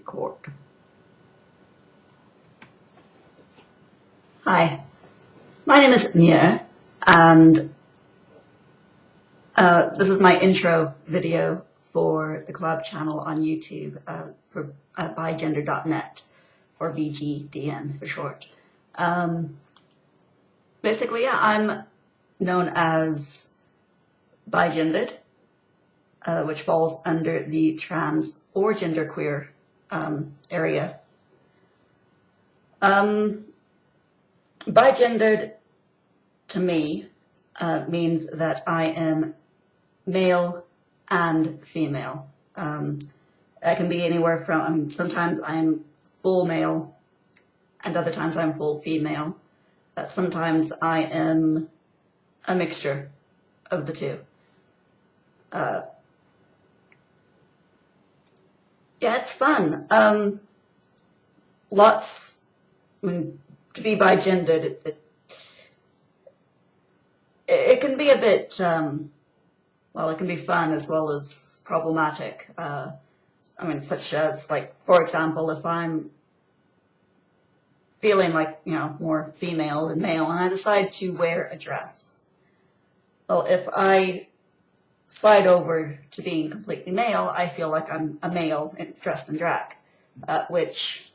record. Hi, my name is Muir, and this is my intro video for the club channel on YouTube for bigenderdotnet, or BGDN for short. Basically, yeah, I'm known as bigendered, which falls under the trans or genderqueer area. Bigendered to me means that I am male and female. I can be anywhere from, sometimes I'm full male and other times I'm full female. Sometimes I am a mixture of the two. Yeah, it's fun. To be bigendered, it can be a bit, well, it can be fun as well as problematic. Such as, like, for example, if I'm feeling like, more female than male, and I decide to wear a dress. Well, if I slide over to being completely male, I feel like I'm a male dressed in drag, which,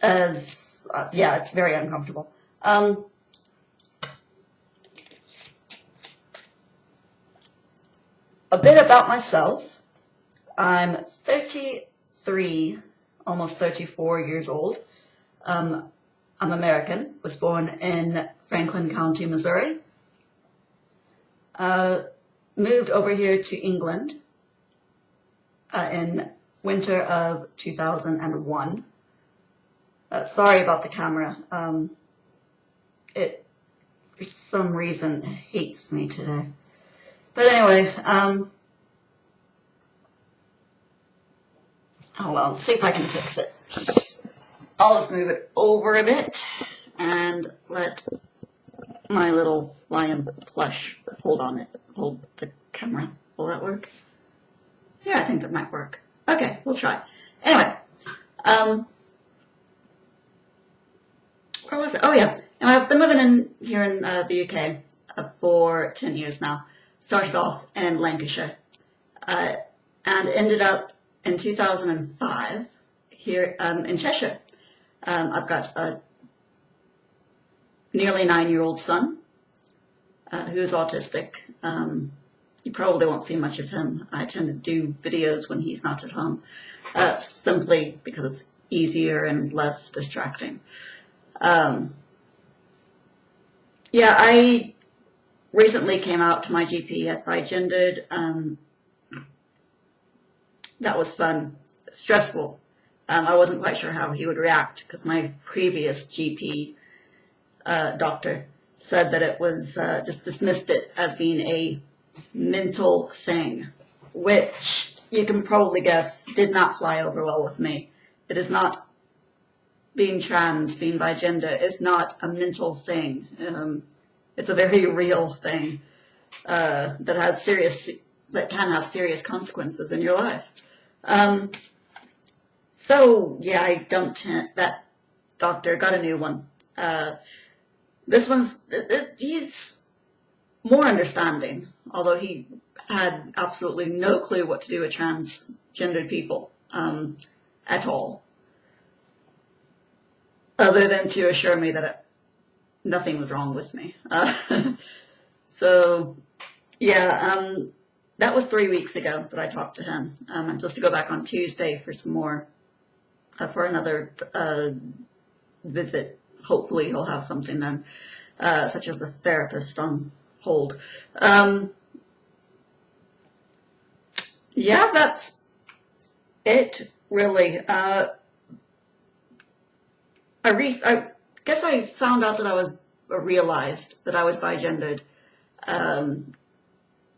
yeah, it's very uncomfortable. A bit about myself. I'm 33, almost 34 years old. I'm American, was born in Franklin County, Missouri. Moved over here to England in winter of 2001. Sorry about the camera. It, for some reason, hates me today. But anyway, hold on, let's see if I can fix it. I'll just move it over a bit and let my little lion plush hold the camera. Will that work? Yeah, I think that might work. Okay, we'll try. Anyway, where was it? Oh yeah, and I've been living here in the UK for 10 years now. Started off in Lancashire and ended up in 2005 here in Cheshire. I've got a nearly 9-year-old son who's autistic. You probably won't see much of him. I tend to do videos when he's not at home, simply because it's easier and less distracting. Yeah, I recently came out to my GP as bigendered. That was fun. Stressful. I wasn't quite sure how he would react because my previous GP doctor said that it was just dismissed it as being a mental thing, which you can probably guess did not fly over well with me. It is not, being trans, being bigender is not a mental thing. It's a very real thing that can have serious consequences in your life. So yeah, I dumped that doctor, got a new one. This he's more understanding, although he had absolutely no clue what to do with transgendered people at all, other than to assure me that nothing was wrong with me. So yeah, that was 3 weeks ago that I talked to him. I'm supposed to go back on Tuesday for some more, for another visit. Hopefully he'll have something then, such as a therapist on hold. Yeah, that's it, really. I guess I found out that realized that I was bigendered.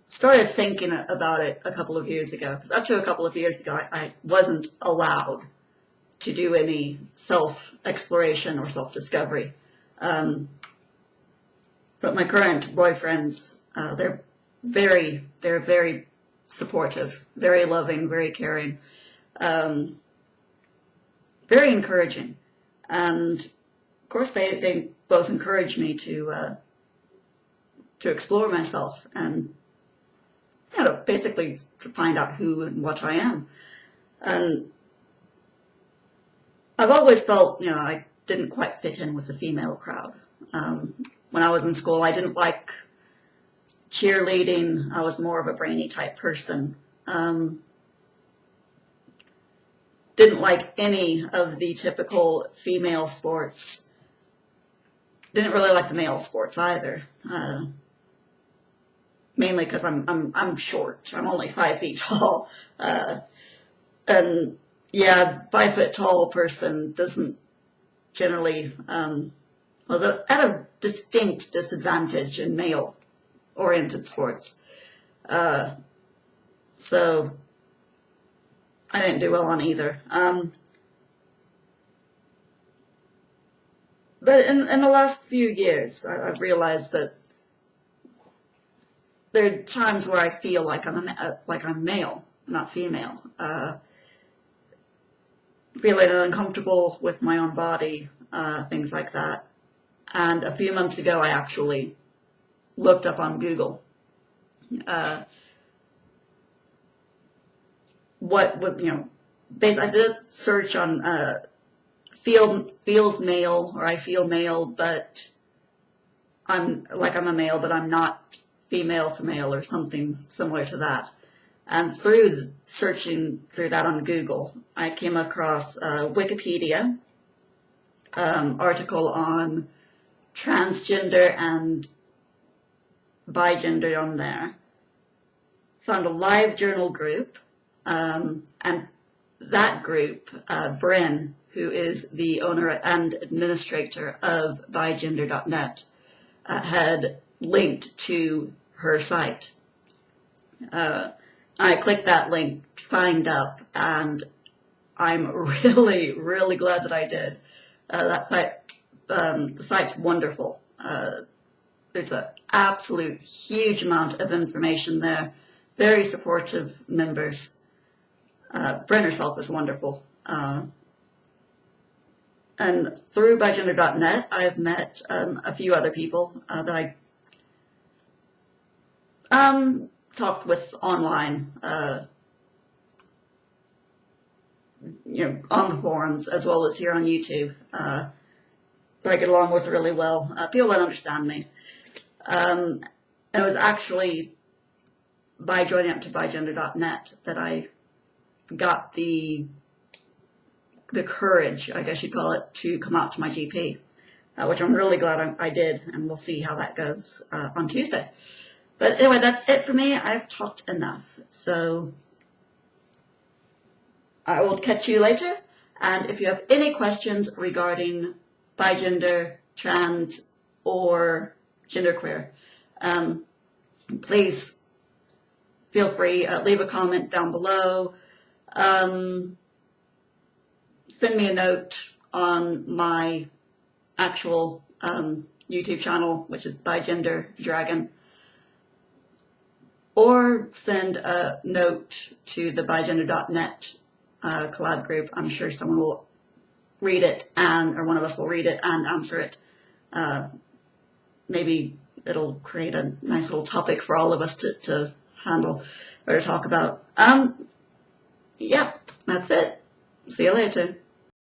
Started thinking about it a couple of years ago, because up to a couple of years ago, I wasn't allowed to do any self-exploration or self-discovery. But my current boyfriends, they're very supportive, very loving, very caring, very encouraging. And of course, they both encouraged me to explore myself and, basically to find out who and what I am. And I've always felt, I didn't quite fit in with the female crowd. When I was in school, I didn't like cheerleading. I was more of a brainy type person. Didn't like any of the typical female sports. Didn't really like the male sports either. Mainly because I'm short. I'm only 5 feet tall. And yeah, 5 foot tall person doesn't generally, at a distinct disadvantage in male oriented sports. So I didn't do well on either. But in the last few years, I've realized that there are times where I feel like I'm male, not female. Feeling uncomfortable with my own body, things like that. And a few months ago, I actually looked up on Google I did a search on feels male, or I feel male, but I'm a male, but I'm not female to male, or something similar to that. And through searching through that on Google, I came across a Wikipedia article on transgender and bigender on there. Found a live journal group, and that group, Bryn, who is the owner and administrator of bigenderdotnet, had linked to her site. I clicked that link, signed up, and I'm really, really glad that I did. That site, the site's wonderful. There's an absolute huge amount of information there. Very supportive members. Bryn herself is wonderful. And through bigenderdotnet, I've met a few other people that I talked with online, on the forums, as well as here on YouTube, that I get along with really well. People that understand me. And it was actually by joining up to bigenderdotnet that I got the courage, I guess you'd call it, to come out to my GP, which I'm really glad I did, and we'll see how that goes on Tuesday. But anyway, that's it for me. I've talked enough. So I will catch you later. And if you have any questions regarding bigender, trans, or genderqueer, please feel free, leave a comment down below. Send me a note on my actual YouTube channel, which is bigenderdragon. Or send a note to the bigenderdotnet collab group. I'm sure someone will read it, or one of us will read it and answer it. Maybe it'll create a nice little topic for all of us to handle or to talk about. Yeah, that's it. See you later.